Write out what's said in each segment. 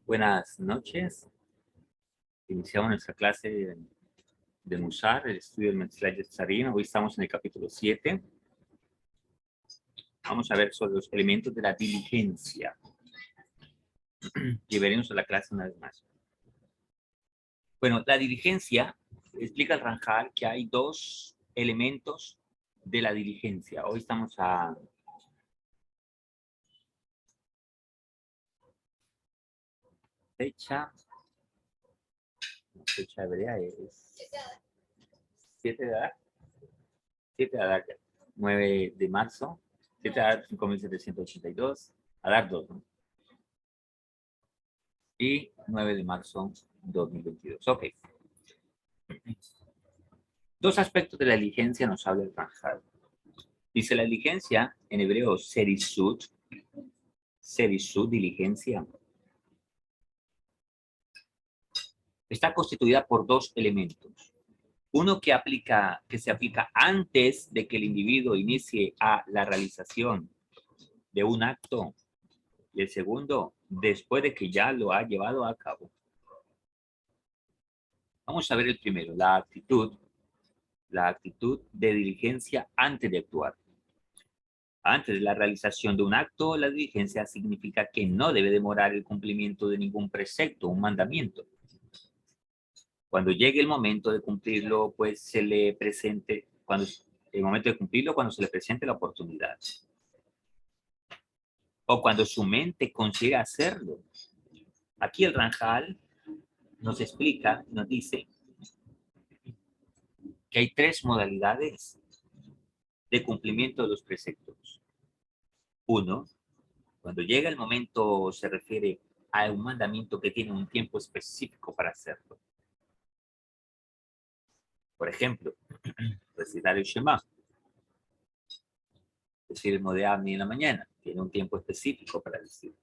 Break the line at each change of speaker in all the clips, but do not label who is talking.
Buenas noches. Iniciamos nuestra clase de Musar, el estudio del Metzler Yetzarim. Hoy estamos en el capítulo 7. Vamos a ver sobre los elementos de la diligencia. Y veremos la clase una vez más. Bueno, la diligencia, explica el Ranjal que hay dos elementos de la diligencia. Hoy estamos a fecha hebrea es 7 de Adar. 7 de Adar, 9 de marzo. 7 de Adar, 5782. Adar 2, ¿no? Y 9 de marzo 2022. Ok. Dos aspectos de la diligencia nos habla el Ranjal. Dice la diligencia, en hebreo, serisut, diligencia, está constituida por dos elementos. Uno que se aplica antes de que el individuo inicie a la realización de un acto, y el segundo, después de que ya lo ha llevado a cabo. Vamos a ver el primero, la actitud de diligencia antes de actuar. Antes de la realización de un acto, la diligencia significa que no debe demorar el cumplimiento de ningún precepto, un mandamiento. Cuando llegue el momento de cumplirlo, pues se le presente, cuando se le presente la oportunidad. O cuando su mente consiga hacerlo. Aquí el Ranjal nos explica, nos dice que hay tres modalidades de cumplimiento de los preceptos. Uno, cuando llega el momento, se refiere a un mandamiento que tiene un tiempo específico para hacerlo. Por ejemplo, recitar el Shema, decir el Modeami en la mañana, tiene un tiempo específico para decirlo.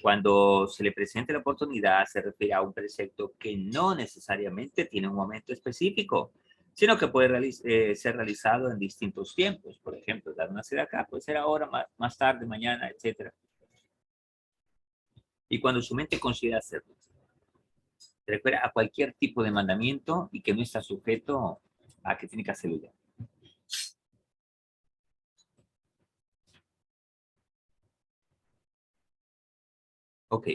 Cuando se le presente la oportunidad, se refiere a un precepto que no necesariamente tiene un momento específico, sino que puede ser realizado en distintos tiempos. Por ejemplo, dar una acá, puede ser ahora, más tarde, mañana, etc. Y cuando su mente considera hacerlo, se refiere a cualquier tipo de mandamiento y que no está sujeto a que tiene que hacerlo ya. Ok.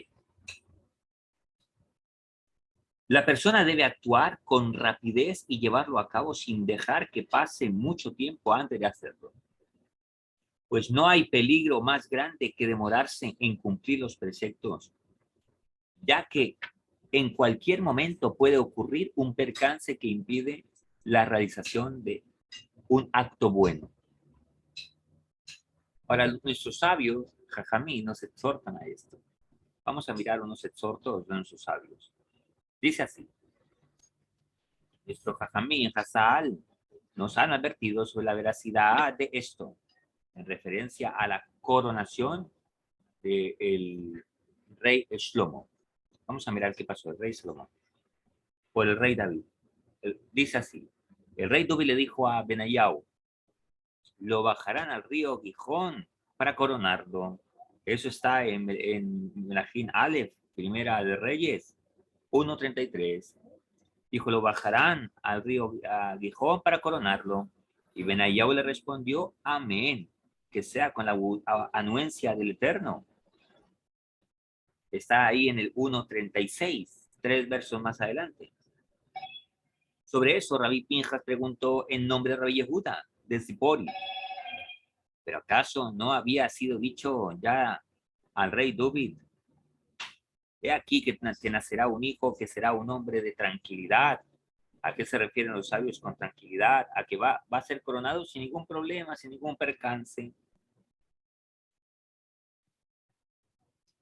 La persona debe actuar con rapidez y llevarlo a cabo sin dejar que pase mucho tiempo antes de hacerlo. Pues no hay peligro más grande que demorarse en cumplir los preceptos, ya que en cualquier momento puede ocurrir un percance que impide la realización de un acto bueno. Ahora, nuestros sabios, Jajamí, nos exhortan a esto. Vamos a mirar unos exhortos de nuestros sabios. Dice así: nuestro Jajamí en Hazal nos han advertido sobre la veracidad de esto, en referencia a la coronación del rey Shlomo. Vamos a mirar qué pasó el rey Salomón por el rey David. Dice así: el rey David le dijo a Benayau, lo bajarán al río Gijón para coronarlo. Eso está en Melahín Aleph, Primera de Reyes, 1:33. Dijo, lo bajarán al río Gijón para coronarlo. Y Benayau le respondió, amén, que sea con la anuencia del Eterno. Está ahí en el 1:36, 3 versos más adelante. Sobre eso, Rabí Pinjas preguntó en nombre de Rabí Yehuda, de Zipori, ¿pero acaso no había sido dicho ya al rey David? He aquí que nacerá un hijo que será un hombre de tranquilidad. ¿A qué se refieren los sabios con tranquilidad? A que va a ser coronado sin ningún problema, sin ningún percance.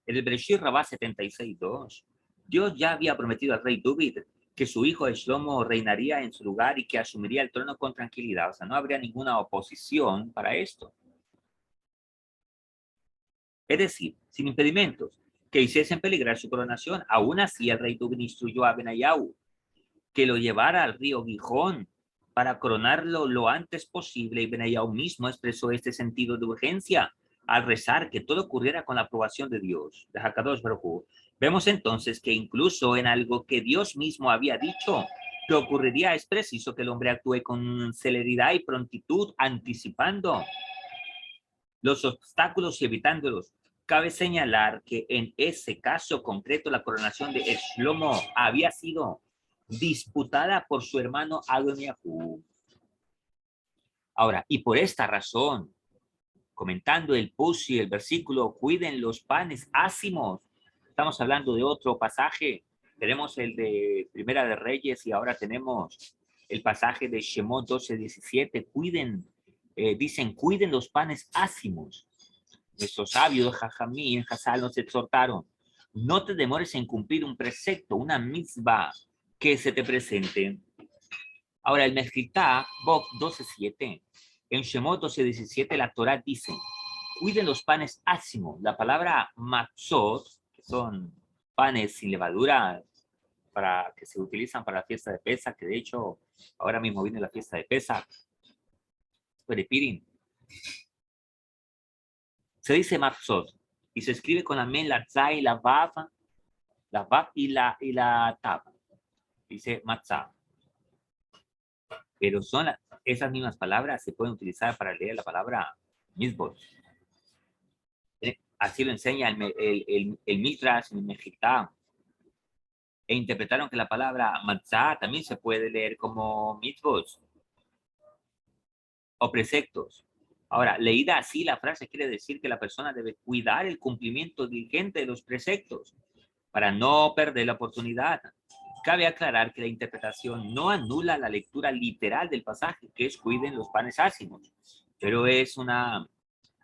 En el Bereshit Rabá 76:2, Dios ya había prometido al rey David que su hijo Shlomo reinaría en su lugar y que asumiría el trono con tranquilidad. O sea, no habría ninguna oposición para esto. Es decir, sin impedimentos, que hiciesen peligrar su coronación. Aún así, el rey David instruyó a Benayau que lo llevara al río Gijón para coronarlo lo antes posible, y Benayau mismo expresó este sentido de urgencia al rezar que todo ocurriera con la aprobación de Dios, de Hakadosh Baruj Hu, vemos entonces que incluso en algo que Dios mismo había dicho que ocurriría, es preciso que el hombre actúe con celeridad y prontitud, anticipando los obstáculos y evitándolos. Cabe señalar que en ese caso concreto la coronación de Shlomo había sido disputada por su hermano Adoniahu. Ahora, y por esta razón, comentando el Pusi, el versículo, cuiden los panes ácimos. Estamos hablando de otro pasaje. Tenemos el de Primera de Reyes y ahora tenemos el pasaje de Shemot 12:17. Dicen, cuiden los panes ácimos. Nuestros sabios, Jajamí, en Hazal nos exhortaron. No te demores en cumplir un precepto, una mitzvah que se te presente. Ahora, el Mezquitá, Bob 12:7. En Shemot 12:17 la Torah dice, cuiden los panes ácimos. La palabra matzot, que son panes sin levadura, para que se utilizan para la fiesta de Pesach, que de hecho ahora mismo viene la fiesta de Pesach, Perepirim. Se dice matzot y se escribe con la men, la tzai, la vav y la tab. Dice matzah. Pero son esas mismas palabras se pueden utilizar para leer la palabra misbot. Así lo enseña el Midrash, el Mejitá. E interpretaron que la palabra matzah también se puede leer como mitzvot o preceptos. Ahora, leída así, la frase quiere decir que la persona debe cuidar el cumplimiento diligente de los preceptos para no perder la oportunidad. Cabe aclarar que la interpretación no anula la lectura literal del pasaje, que es cuiden los panes ácimos, pero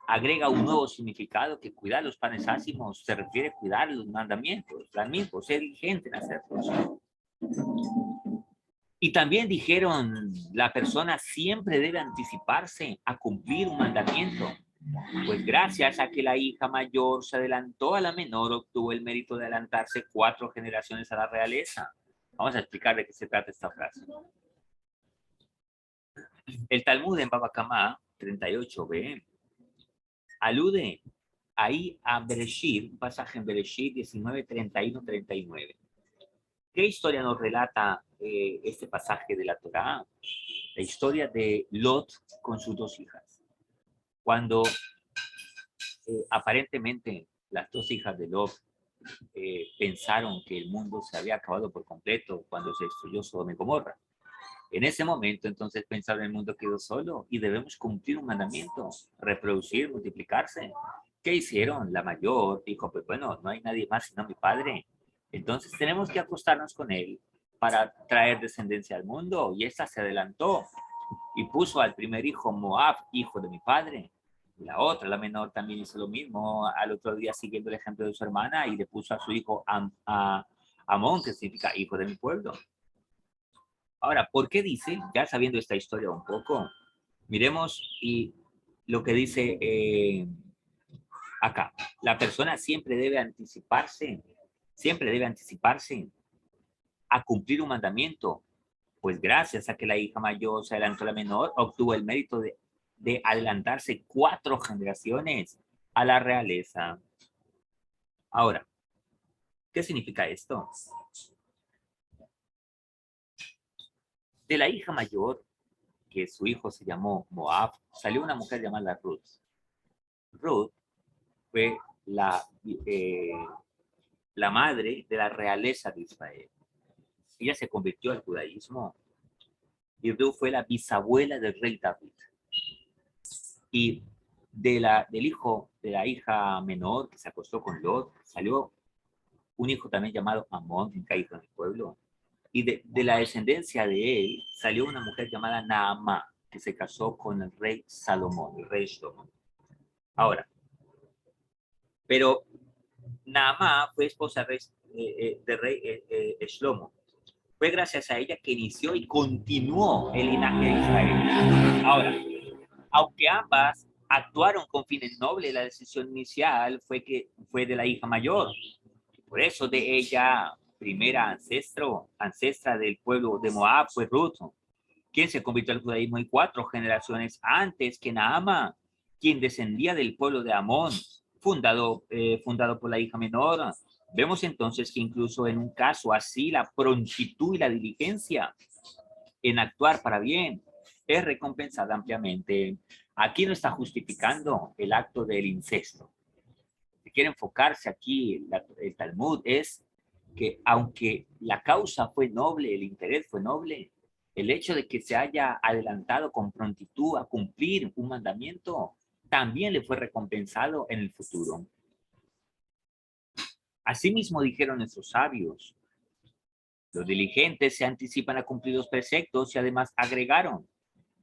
agrega un nuevo significado que cuidar los panes ácimos se refiere a cuidar los mandamientos, las mismas, ser diligente en hacerlos. Y también dijeron, la persona siempre debe anticiparse a cumplir un mandamiento, pues gracias a que la hija mayor se adelantó a la menor, obtuvo el mérito de adelantarse 4 generaciones a la realeza. Vamos a explicar de qué se trata esta frase. El Talmud en Baba Kamá 38b alude ahí a Bereshit, un pasaje en Bereshit 19, 31, 39. ¿Qué historia nos relata este pasaje de la Torá? La historia de Lot con sus 2 hijas. Cuando aparentemente las 2 hijas de Lot pensaron que el mundo se había acabado por completo cuando se destruyó Sodoma y Gomorra. En ese momento, entonces, pensaron el mundo quedó solo y debemos cumplir un mandamiento, reproducir, multiplicarse. ¿Qué hicieron? La mayor dijo, pues bueno, no hay nadie más sino mi padre. Entonces tenemos que acostarnos con él para traer descendencia al mundo. Y esta se adelantó y puso al primer hijo Moab, hijo de mi padre. La otra, la menor, también hizo lo mismo al otro día siguiendo el ejemplo de su hermana y le puso a su hijo Amón, que significa hijo de mi pueblo. Ahora, ¿por qué dice? Ya sabiendo esta historia un poco, miremos y lo que dice acá. La persona siempre debe anticiparse a cumplir un mandamiento, pues gracias a que la hija mayor se adelantó a la menor, obtuvo el mérito de adelantarse 4 generaciones a la realeza. Ahora, ¿qué significa esto? De la hija mayor, que su hijo se llamó Moab, salió una mujer llamada Ruth. Ruth fue la madre de la realeza de Israel. Ella se convirtió al judaísmo y Ruth fue la bisabuela del rey David. Y del hijo de la hija menor que se acostó con Lot, salió un hijo también llamado Amón, que caído en el pueblo. Y de la descendencia de él salió una mujer llamada Naamá, que se casó con el rey Salomón, el rey Shlomo. Ahora, pero Naamá fue esposa del rey Shlomo. Fue gracias a ella que inició y continuó el linaje de Israel. Ahora, aunque ambas actuaron con fines nobles, la decisión inicial fue de la hija mayor. Por eso de ella, primera ancestra del pueblo de Moab, fue Ruth, quien se convirtió al judaísmo en 4 generaciones antes que Naamá. quien descendía del pueblo de Amón, fundado por la hija menor. Vemos entonces que incluso en un caso así, la prontitud y la diligencia en actuar para bien es recompensada ampliamente. Aquí no está justificando el acto del incesto. Si quiere enfocarse aquí, el Talmud es que aunque la causa fue noble, el interés fue noble, el hecho de que se haya adelantado con prontitud a cumplir un mandamiento también le fue recompensado en el futuro. Asimismo dijeron nuestros sabios, los diligentes se anticipan a cumplir los preceptos y además agregaron,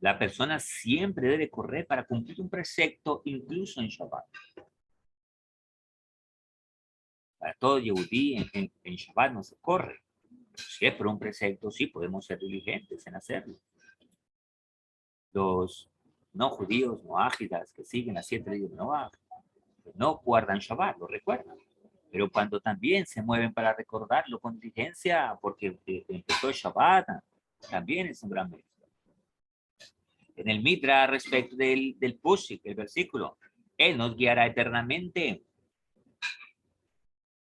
la persona siempre debe correr para cumplir un precepto incluso en Shabbat. Para todo Yehudí en Shabbat no se corre. Si es por un precepto, sí podemos ser diligentes en hacerlo. Los no judíos, no ágidas, que siguen las 7 leyes de Noah, no guardan Shabbat, lo recuerdan. Pero cuando también se mueven para recordarlo con diligencia, porque empezó el Shabbat, también es un gran mérito. En el Mitra, respecto del Pusik, el versículo, Él nos guiará eternamente.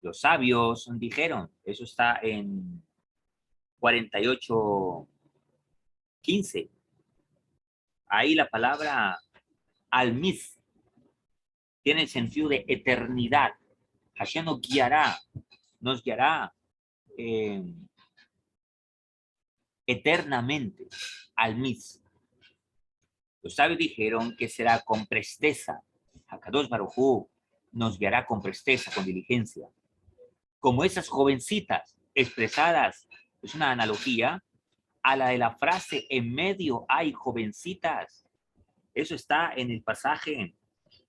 Los sabios dijeron, eso está en 48:15. Ahí la palabra almiz tiene el sentido de eternidad. Hashem nos guiará eh, eternamente, almiz. Los sabios dijeron que será con presteza. Hakadosh Baruj Hu nos guiará con presteza, con diligencia. Como esas jovencitas expresadas, es una analogía a la de la frase en medio hay jovencitas. Eso está en el pasaje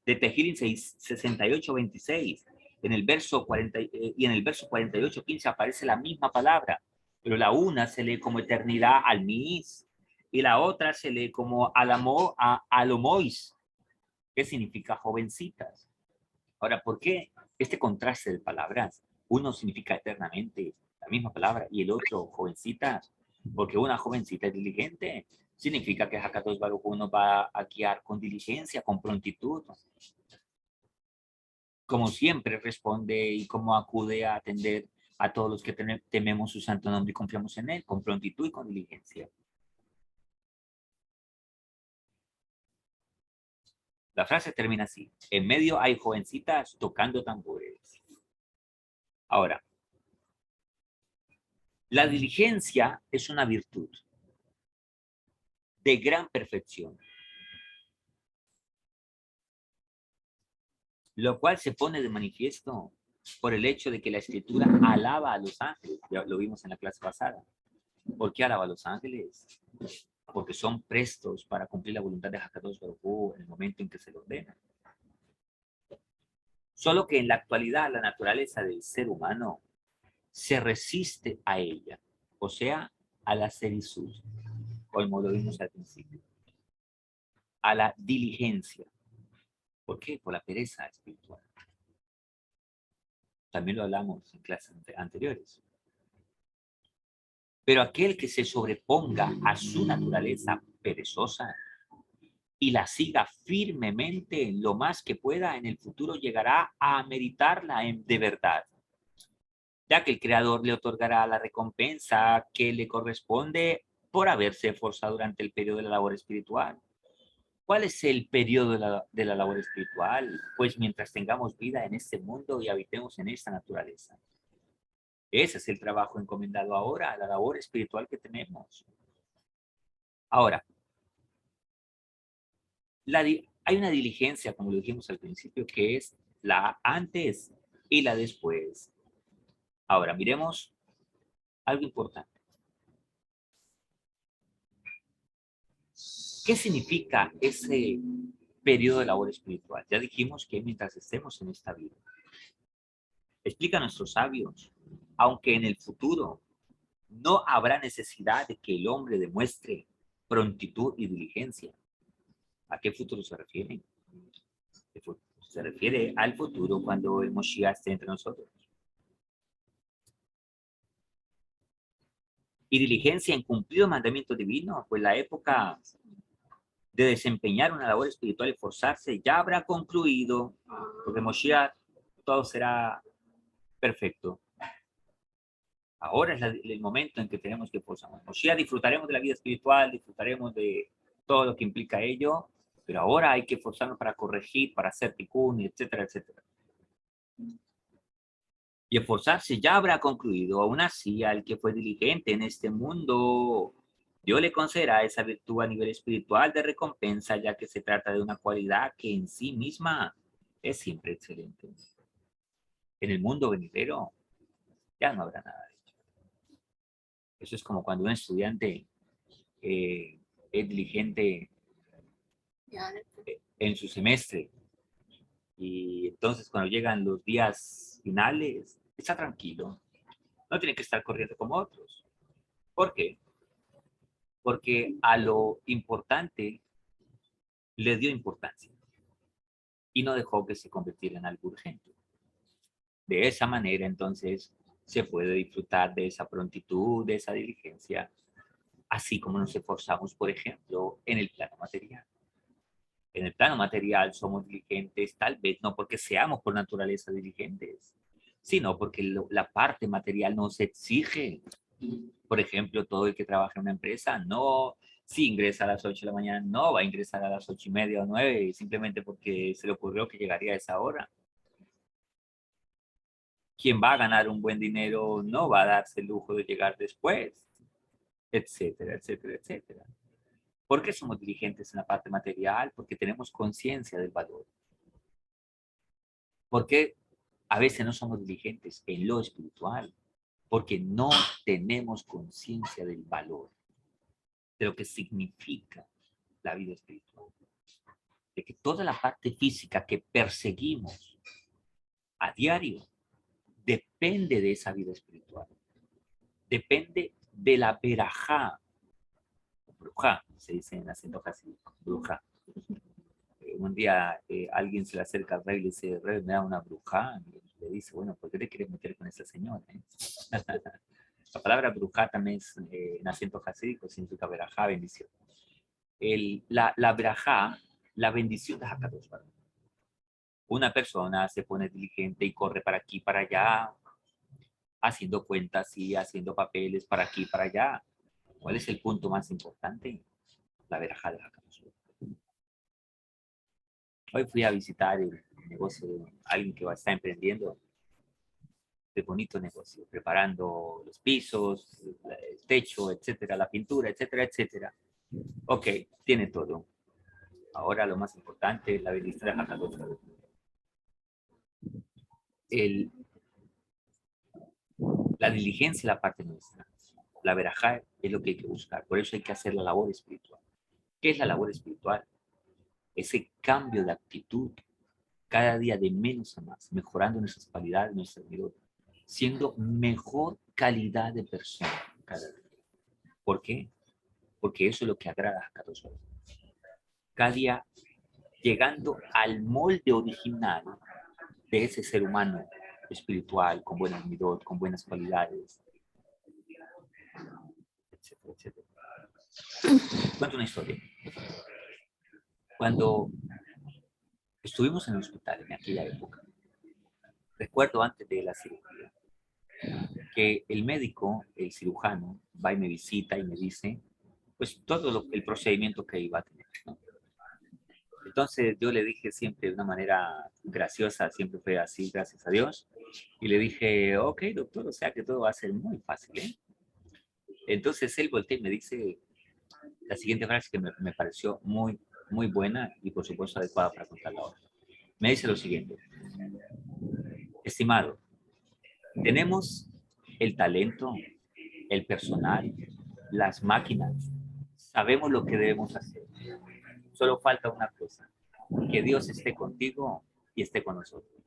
de Tehilim 68:26. En el verso 40 y en el verso 48:15 aparece la misma palabra, pero la una se lee como eternidad al mis y la otra se lee como alomois, que significa jovencitas. Ahora, ¿por qué este contraste de palabras? Uno significa eternamente la misma palabra y el otro jovencitas, porque una jovencita es diligente, significa que Hakadosh Baruj Hu nos va a guiar con diligencia, con prontitud. Como siempre responde y como acude a atender a todos los que tememos su santo nombre y confiamos en él, con prontitud y con diligencia. La frase termina así, en medio hay jovencitas tocando tambores. Ahora, la diligencia es una virtud de gran perfección, lo cual se pone de manifiesto por el hecho de que la escritura alaba a los ángeles. Ya lo vimos en la clase pasada. ¿Por qué alaba a los ángeles? Porque son prestos para cumplir la voluntad de Hakadosh Baruj Hu en el momento en que se lo ordena. Solo que en la actualidad la naturaleza del ser humano se resiste a ella, o sea, a la seritud, como lo vimos al principio, a la diligencia. ¿Por qué? Por la pereza espiritual. También lo hablamos en clases anteriores. Pero aquel que se sobreponga a su naturaleza perezosa y la siga firmemente lo más que pueda, en el futuro llegará a meritarla de verdad, ya que el Creador le otorgará la recompensa que le corresponde por haberse esforzado durante el periodo de la labor espiritual. ¿Cuál es el periodo de la labor espiritual? Pues mientras tengamos vida en este mundo y habitemos en esta naturaleza. Ese es el trabajo encomendado ahora, la labor espiritual que tenemos. Ahora, hay una diligencia, como lo dijimos al principio, que es la antes y la después. Ahora, miremos algo importante. ¿Qué significa ese periodo de labor espiritual? Ya dijimos que mientras estemos en esta vida. Explica a nuestros sabios, aunque en el futuro no habrá necesidad de que el hombre demuestre prontitud y diligencia. ¿A qué futuro se refiere? Se refiere al futuro cuando el Moshiach esté entre nosotros. Y diligencia en cumplir el mandamiento divino, pues la época de desempeñar una labor espiritual y esforzarse ya habrá concluido, porque Moshiach todo será perfecto. Ahora es el momento en que tenemos que esforzarnos. Moshiach disfrutaremos de la vida espiritual, disfrutaremos de todo lo que implica ello, pero ahora hay que esforzarnos para corregir, para hacer tikkun, etcétera, etcétera. Y esforzarse ya habrá concluido. Aún así, al que fue diligente en este mundo, Dios le concederá esa virtud a nivel espiritual de recompensa, ya que se trata de una cualidad que en sí misma es siempre excelente. En el mundo venidero ya no habrá nada de ello. Eso es como cuando un estudiante es diligente en su semestre y entonces cuando llegan los días finales está tranquilo, no tiene que estar corriendo como otros. ¿Por qué? Porque a lo importante le dio importancia y no dejó que se convirtiera en algo urgente. De esa manera entonces se puede disfrutar de esa prontitud, de esa diligencia, así como nos esforzamos, por ejemplo, en el plano material. En el plano material somos diligentes, tal vez no porque seamos por naturaleza diligentes, sino porque la parte material nos exige. Por ejemplo, todo el que trabaja en una empresa, no, si ingresa a las 8 de la mañana, no va a ingresar a las 8:30 o 9, simplemente porque se le ocurrió que llegaría a esa hora. Quien va a ganar un buen dinero no va a darse el lujo de llegar después, etcétera, etcétera, etcétera. ¿Por qué somos diligentes en la parte material? Porque tenemos conciencia del valor. ¿Por qué a veces no somos diligentes en lo espiritual? Porque no tenemos conciencia del valor, de lo que significa la vida espiritual. De que toda la parte física que perseguimos a diario depende de esa vida espiritual. Depende de la verajá, bruja, se dice en acento jasídico, bruja. Un día alguien se le acerca al rey y le dice, rey, me da una bruja. Y le dice, bueno, ¿por qué te quieres meter con esa señora? La palabra bruja también es en acento jasídico, significa verajá, bendición. La verajá, la bendición de Hakadosh Baruj. Una persona se pone diligente y corre para aquí, para allá, haciendo cuentas y haciendo papeles para aquí, para allá. ¿Cuál es el punto más importante? La verajá de Hakadosh Baruj. Hoy fui a visitar el negocio de alguien que está emprendiendo de bonito negocio, preparando los pisos, el techo, etcétera, la pintura, etcétera, etcétera. Ok, tiene todo. Ahora lo más importante es la bendición de Hakadosh Baruj. La diligencia es la parte nuestra. La verajá es lo que hay que buscar. Por eso hay que hacer la labor espiritual. ¿Qué es la labor espiritual? Ese cambio de actitud cada día de menos a más, mejorando nuestras cualidades, nuestra vida, siendo mejor calidad de persona cada día. ¿Por qué? Porque eso es lo que agrada a cada uno. Cada día llegando al molde original de ese ser humano espiritual, con buenas midot, con buenas cualidades, etcétera, etcétera. Cuento una historia. Cuando estuvimos en el hospital en aquella época, recuerdo antes de la cirugía, que el médico, el cirujano, va y me visita y me dice, pues todo el procedimiento que iba a tener, ¿no? Entonces yo le dije siempre de una manera graciosa, siempre fue así, gracias a Dios, y le dije, ok, doctor, o sea que todo va a ser muy fácil, ¿eh? Entonces él voltea y me dice la siguiente frase que me pareció muy, muy buena y por supuesto adecuada para contarla ahora. Me dice lo siguiente, estimado, tenemos el talento, el personal, las máquinas, sabemos lo que debemos hacer. Solo falta una cosa, que Dios esté contigo y esté con nosotros.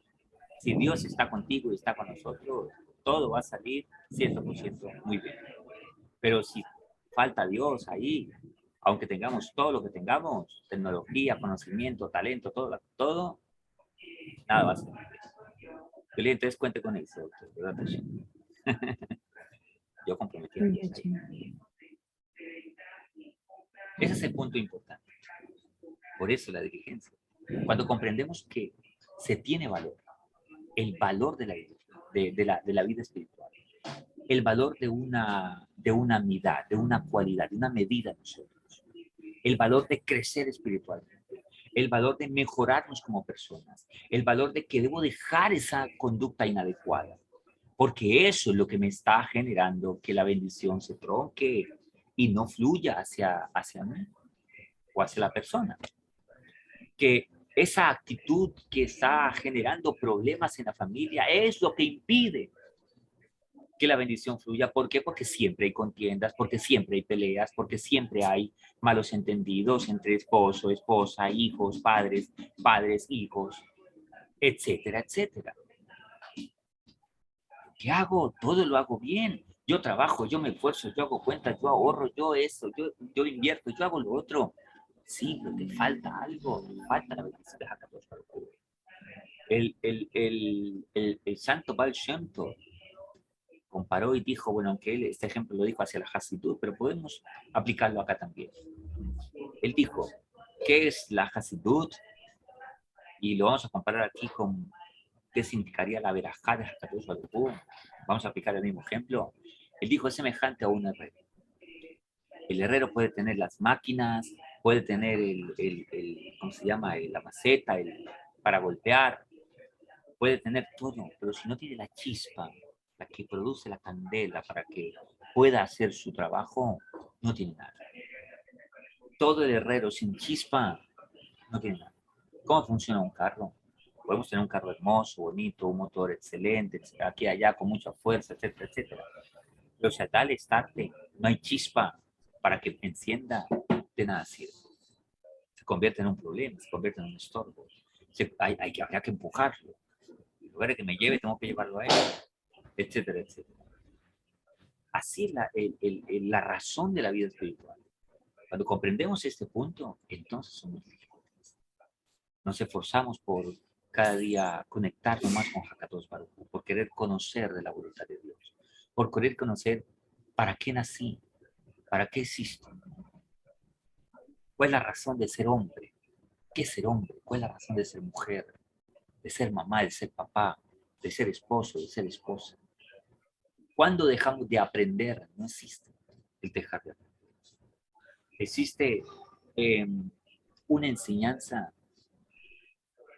Si Dios está contigo y está con nosotros, todo va a salir 100% muy bien. Pero si falta Dios ahí, aunque tengamos todo lo que tengamos, tecnología, conocimiento, talento, todo, nada va a ser bien. Entonces cuente con eso, doctor, ¿verdad? Yo comprometí a Dios ahí. Ese es el punto importante. Por eso la diligencia. Cuando comprendemos que se tiene valor, el valor de la vida espiritual, el valor de una amidad, de una cualidad, de una medida de nosotros, el valor de crecer espiritualmente, el valor de mejorarnos como personas, el valor de que debo dejar esa conducta inadecuada, porque eso es lo que me está generando que la bendición se tronque y no fluya hacia mí o hacia la persona. Que esa actitud que está generando problemas en la familia es lo que impide que la bendición fluya. ¿Por qué? Porque siempre hay contiendas, porque siempre hay peleas, porque siempre hay malos entendidos entre esposo, esposa, hijos, padres, padres, hijos, etcétera, etcétera. ¿Qué hago? Todo lo hago bien. Yo trabajo, yo me esfuerzo, yo hago cuentas, yo ahorro, yo eso, yo invierto, yo hago lo otro. Sí, pero te falta algo, te falta la bendición de Hakadosh Baruj Hu. El santo Baal Shem Tov comparó y dijo, bueno, aunque él este ejemplo lo dijo hacia la Hasidut, pero podemos aplicarlo acá también. Él dijo, ¿qué es la Hasidut? Y lo vamos a comparar aquí con qué significaría la verajá de Hakadosh Baruj Hu. Vamos a aplicar el mismo ejemplo. Él dijo, es semejante a un herrero. El herrero puede tener las máquinas, puede tener ¿cómo se llama? La maceta, para golpear, puede tener todo, pero si no tiene la chispa, la que produce la candela para que pueda hacer su trabajo, no tiene nada. Todo el herrero sin chispa no tiene nada. ¿Cómo funciona un carro? Podemos tener un carro hermoso, bonito, un motor excelente, aquí y allá con mucha fuerza, etcétera, etcétera. Pero si a tal estarte no hay chispa para que encienda, de nada sirve. Se convierte en un problema, se convierte en un estorbo. Habría que empujarlo. En lugar de que me lleve, tengo que llevarlo a él, etcétera, etcétera. Así es la razón de la vida espiritual. Cuando comprendemos este punto, entonces somos libres. Nos esforzamos por cada día conectarnos más con Hakadosh Baruj Hu, por querer conocer de la voluntad de Dios, por querer conocer para qué nací, para qué existo, cuál es la razón de ser hombre, qué es ser hombre, cuál es la razón de ser mujer, de ser mamá, de ser papá, de ser esposo, de ser esposa. ¿Cuándo dejamos de aprender? No existe el dejar de aprender. Existe una enseñanza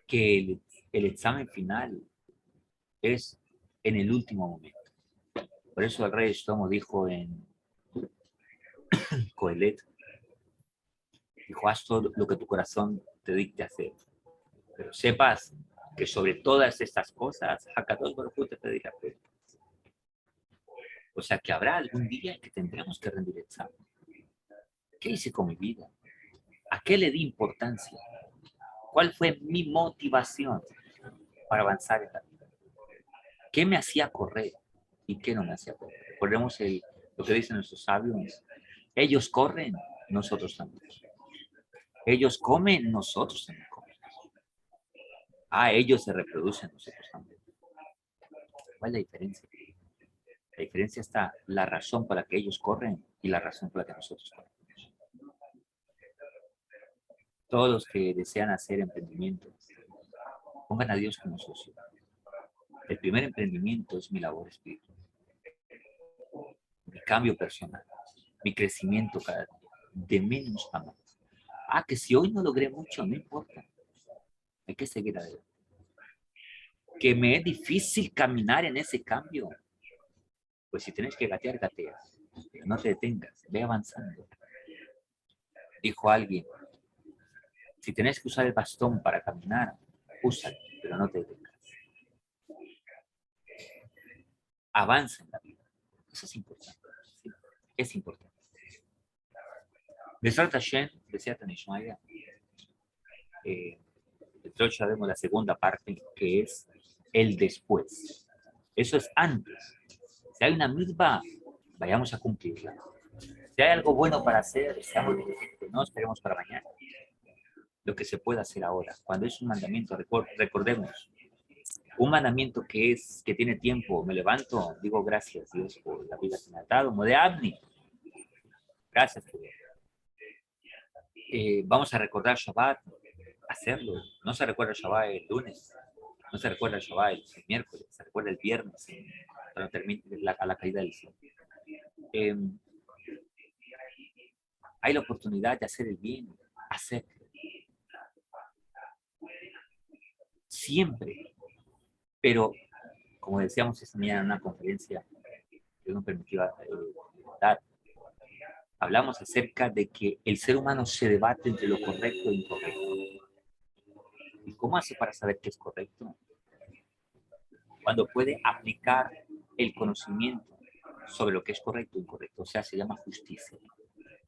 que el examen final es en el último momento. Por eso el rey Shlomo dijo en Coelet, dijo, haz todo lo que tu corazón te dicte hacer. Pero sepas que sobre todas estas cosas, Hakadosh Baruj Hu te pedirá cuentas. O sea que habrá algún día en que tendremos que rendir examen. ¿Qué hice con mi vida? ¿A qué le di importancia? ¿Cuál fue mi motivación para avanzar en la vida? ¿Qué me hacía correr y qué no me hacía correr? Recordemos lo que dicen nuestros sabios. Ellos corren, nosotros también. Ellos comen, nosotros también comemos. Ellos se reproducen, nosotros también. ¿Cuál es la diferencia? La diferencia está la razón por la que ellos corren y la razón por la que nosotros corremos. Todos los que desean hacer emprendimientos, pongan a Dios como socio. El primer emprendimiento es mi labor espiritual, mi cambio personal, mi crecimiento cada día, de menos a más. Que si hoy no logré mucho, no importa, hay que seguir adelante. Que me es difícil caminar en ese cambio, pues si tienes que gatear, gateas, no te detengas, ve avanzando. Dijo alguien, si tienes que usar el bastón para caminar, úsalo, pero no te detengas. Avanza en la vida, eso es importante, ¿sí? Es importante. Besrat Hashem, decía Tanishmaya, entonces ya vemos la segunda parte, que es el después. Eso es antes. Si hay una mitzvah, vayamos a cumplirla. Si hay algo bueno para hacer, seamos diligentes, no esperemos para mañana. Lo que se puede hacer ahora. Cuando es un mandamiento, recordemos, un mandamiento que tiene tiempo, me levanto, digo gracias Dios por la vida que me ha dado, Modeabni. Gracias Dios. Vamos a recordar Shabbat, hacerlo. No se recuerda Shabbat el lunes, no se recuerda Shabbat el miércoles, se recuerda el viernes, cuando termine a la caída del sol. Hay la oportunidad de hacer el bien, hacer. Siempre. Pero, como decíamos esta mañana en una conferencia que nos permitió dar, hablamos acerca de que el ser humano se debate entre lo correcto e incorrecto. ¿Y cómo hace para saber qué es correcto? Cuando puede aplicar el conocimiento sobre lo que es correcto e incorrecto. O sea, se llama justicia.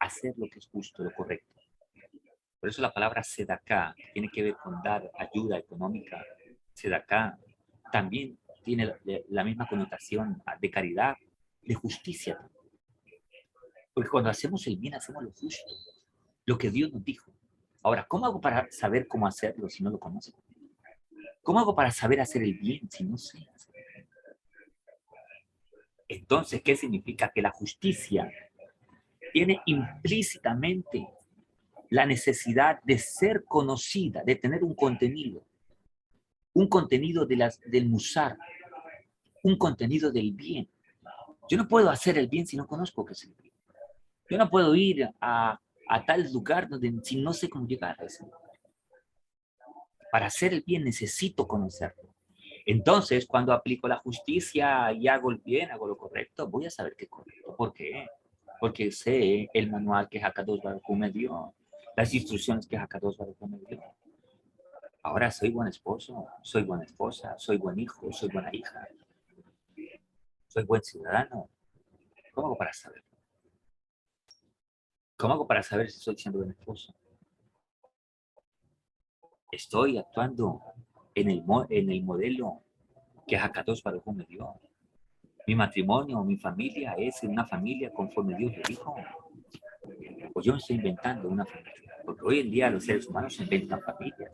Hacer lo que es justo, lo correcto. Por eso la palabra sedaká, que tiene que ver con dar ayuda económica, sedaká, también tiene la misma connotación de caridad, de justicia. Porque cuando hacemos el bien, hacemos lo justo, lo que Dios nos dijo. Ahora, ¿cómo hago para saber cómo hacerlo si no lo conozco? ¿Cómo hago para saber hacer el bien si no sé hacer el bien? Entonces, ¿qué significa? Que la justicia tiene implícitamente la necesidad de ser conocida, de tener un contenido del musar, un contenido del bien. Yo no puedo hacer el bien si no conozco qué es el bien. Yo no puedo ir a tal lugar si no sé cómo llegar a ese lugar. Para hacer el bien necesito conocerlo. Entonces, cuando aplico la justicia y hago el bien, hago lo correcto, voy a saber qué es correcto. ¿Por qué? Porque sé el manual que Hakadosh Baruj Hu me dio, las instrucciones que Hakadosh Baruj Hu me dio. Ahora soy buen esposo, soy buena esposa, soy buen hijo, soy buena hija, soy buen ciudadano. ¿Cómo hago para saberlo? ¿Cómo hago para saber si estoy siendo buen esposo? Estoy actuando en el modelo que Hakadosh Baruj Hu me dio. Mi matrimonio, mi familia es una familia conforme Dios le dijo. Pues yo me estoy inventando una familia. Porque hoy en día los seres humanos se inventan familias.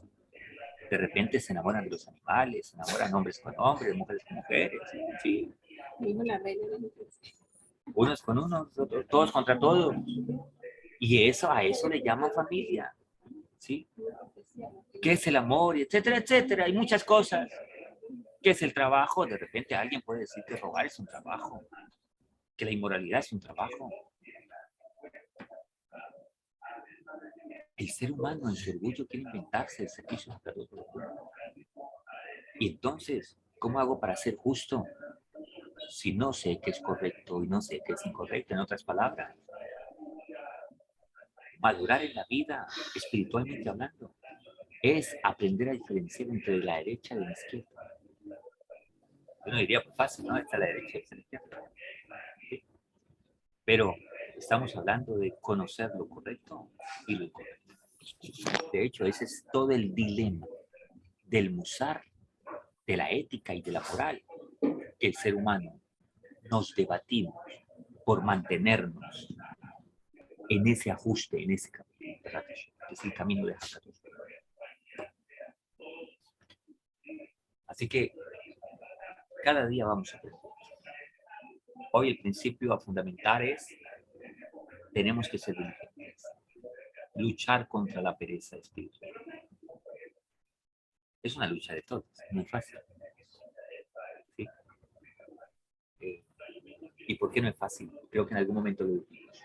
De repente se enamoran de los animales, se enamoran hombres con hombres, mujeres con mujeres. Sí. Unos con unos, todos contra todos. Y a eso le llaman familia. ¿Sí? ¿Qué es el amor? Etcétera, etcétera. Hay muchas cosas. ¿Qué es el trabajo? De repente alguien puede decir que robar es un trabajo. Que la inmoralidad es un trabajo. El ser humano en su orgullo quiere inventarse el servicio a los otros. Y entonces, ¿cómo hago para ser justo si no sé qué es correcto y no sé qué es incorrecto? En otras palabras, madurar en la vida, espiritualmente hablando, es aprender a diferenciar entre la derecha y la izquierda. Uno diría, pues fácil, ¿no? Está la derecha y está la izquierda. ¿Sí? Pero estamos hablando de conocer lo correcto y lo incorrecto. De hecho, ese es todo el dilema del musar, de la ética y de la moral que el ser humano nos debatimos por mantenernos en ese ajuste, en ese camino, que es el camino de Hakadosh. Así que cada día vamos a aprender. Hoy el principio a fundamentar es, tenemos que ser diligentes, luchar contra la pereza espiritual. Es una lucha de todos, muy fácil. ¿Sí? ¿Y por qué no es fácil? Creo que en algún momento lo dijimos.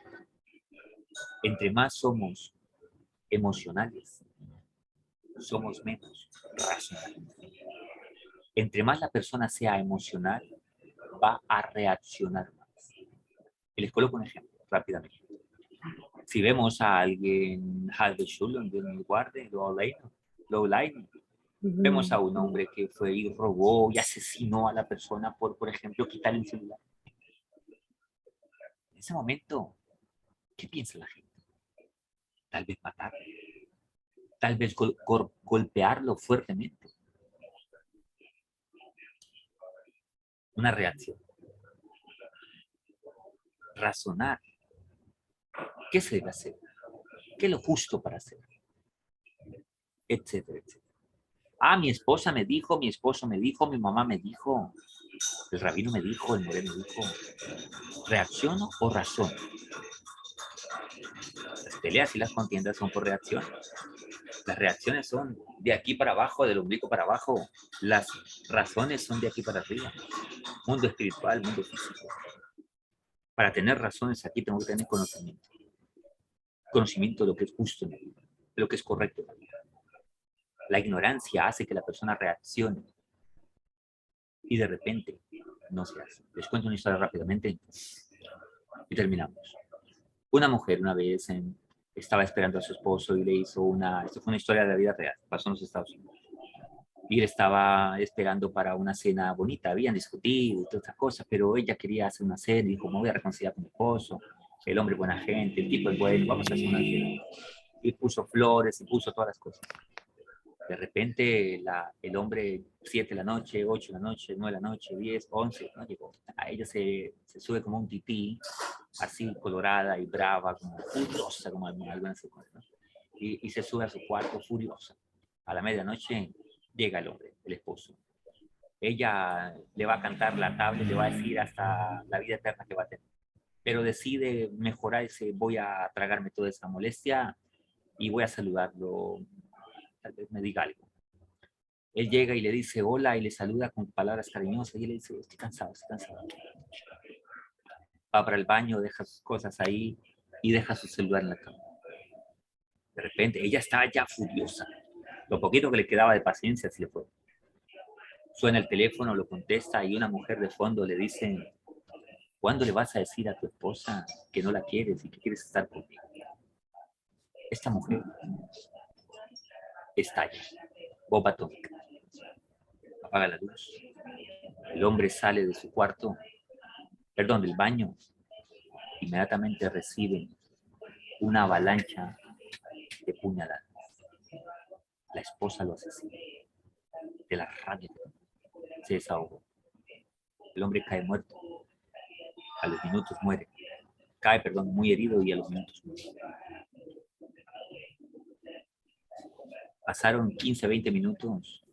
Entre más somos emocionales, somos menos racionales. Entre más la persona sea emocional, va a reaccionar más. Y les coloco un ejemplo rápidamente. Si vemos a alguien, vemos a un hombre que fue y robó y asesinó a la persona por ejemplo, quitarle el celular. En ese momento, ¿qué piensa la gente? Tal vez matarlo. Tal vez golpearlo fuertemente. Una reacción. Razonar. ¿Qué se debe hacer? ¿Qué es lo justo para hacer? Etcétera, etcétera. Ah, mi esposa me dijo, mi esposo me dijo, mi mamá me dijo, el rabino me dijo, el moreno me dijo. ¿Reacciono o razono? peleas y las contiendas son por reacciones. Las reacciones son de aquí para abajo, del ombligo para abajo. Las razones son de aquí para arriba. Mundo espiritual, mundo físico. Para tener razones aquí tengo que tener conocimiento. Conocimiento de lo que es justo en la vida, de lo que es correcto en la vida. La ignorancia hace que la persona reaccione y de repente no se hace. Les cuento una historia rápidamente y terminamos. Una mujer una vez estaba esperando a su esposo y le hizo esto fue una historia de la vida real, pasó en los Estados Unidos. Y él estaba esperando para una cena bonita, habían discutido y todas estas cosas, pero ella quería hacer una cena y dijo, me voy a reconciliar con mi esposo, el hombre es buena gente, el tipo es bueno, vamos a hacer una cena. Y puso flores y puso todas las cosas. De repente el hombre, 7 de la noche, 8 de la noche, 9 de la noche, 10, 11, no llegó. A ella se sube como un tití, así colorada y brava, como furiosa, como algunas se ¿no? Y se sube a su cuarto furiosa. A la medianoche llega el hombre, el esposo. Ella le va a cantar la tabla y le va a decir hasta la vida eterna que va a tener. Pero decide mejorar y dice, voy a tragarme toda esa molestia y voy a saludarlo, tal vez me diga algo. Él llega y le dice hola y le saluda con palabras cariñosas y él le dice, estoy cansado, estoy cansado. Va para el baño, deja sus cosas ahí y deja su celular en la cama. De repente, ella estaba ya furiosa. Lo poquito que le quedaba de paciencia se le fue. Suena el teléfono, lo contesta y una mujer de fondo le dice, ¿cuándo le vas a decir a tu esposa que no la quieres y que quieres estar conmigo? Esta mujer estalla, bomba atómica. Apaga la luz. El hombre sale de su cuarto, perdón, del baño. Inmediatamente recibe una avalancha de puñaladas. La esposa lo asesina. De la rabia se desahogó. El hombre cae muerto. A los minutos muere. Cae, perdón, muy herido y a los minutos muere. Pasaron 15, 20 minutos.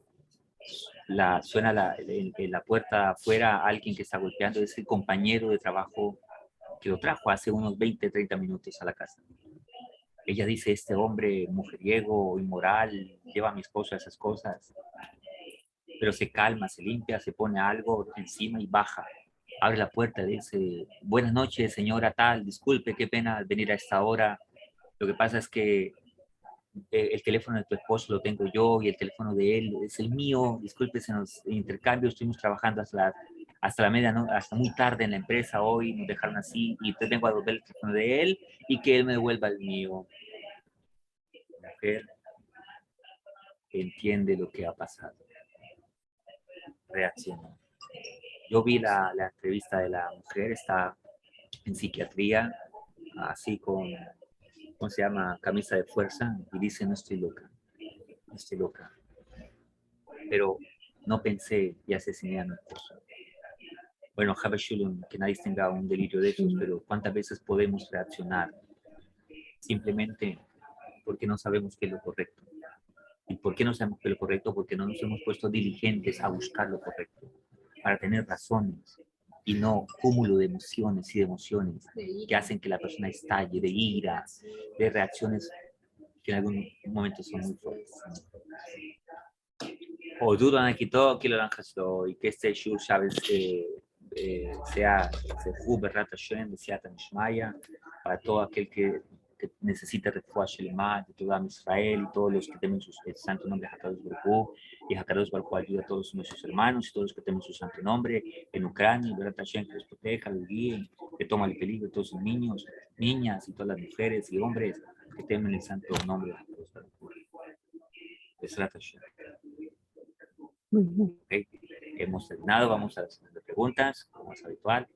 Suena en la puerta afuera alguien que está golpeando. Es el compañero de trabajo que lo trajo hace unos 20, 30 minutos a la casa. Ella dice, este hombre mujeriego, inmoral, lleva a mi esposo a esas cosas. Pero se calma, se limpia, se pone algo encima y baja. Abre la puerta y dice, buenas noches, señora tal, disculpe, qué pena venir a esta hora. Lo que pasa es que el teléfono de tu esposo lo tengo yo y el teléfono de él es el mío. Disculpe, se nos intercambio, estuvimos trabajando hasta la medianoche, hasta muy tarde en la empresa hoy, nos dejaron así y te vengo a devolver el teléfono de él y que él me devuelva el mío. La mujer entiende lo que ha pasado. Reaccionó. Yo vi la entrevista de la mujer, está en psiquiatría, así con, ¿cómo se llama? Camisa de fuerza, y dice, no estoy loca, no estoy loca. Pero no pensé y asesiné a mi esposo. Bueno, Javier Shulun, que nadie tenga un delirio de esos, pero ¿cuántas veces podemos reaccionar simplemente porque no sabemos qué es lo correcto? ¿Y por qué no sabemos qué es lo correcto? Porque no nos hemos puesto diligentes a buscar lo correcto, para tener razones y no cúmulo de emociones y de emociones que hacen que la persona estalle de ira, de reacciones que en algún momento son muy fuertes. O dudan aquí todo, que lo lanzas y que este shur, sabes, sea Berrat Hashem, sea Tanishmaya, para todo aquel que necesite refuerzo Shelema, de toda Israel y todos los que temen el santo nombre de Hakadosh Baruj y Hakadosh Baruj ayuda a todos nuestros hermanos y todos los que temen su santo nombre en Ucrania, Berrat Hashem, que los proteja, los guíe, que toma el peligro de todos sus niños, niñas y todas las mujeres y hombres que temen el santo nombre de Hakadosh Baruj. Berrat Hashem. Okay. Hemos terminado, vamos a las preguntas, como es habitual.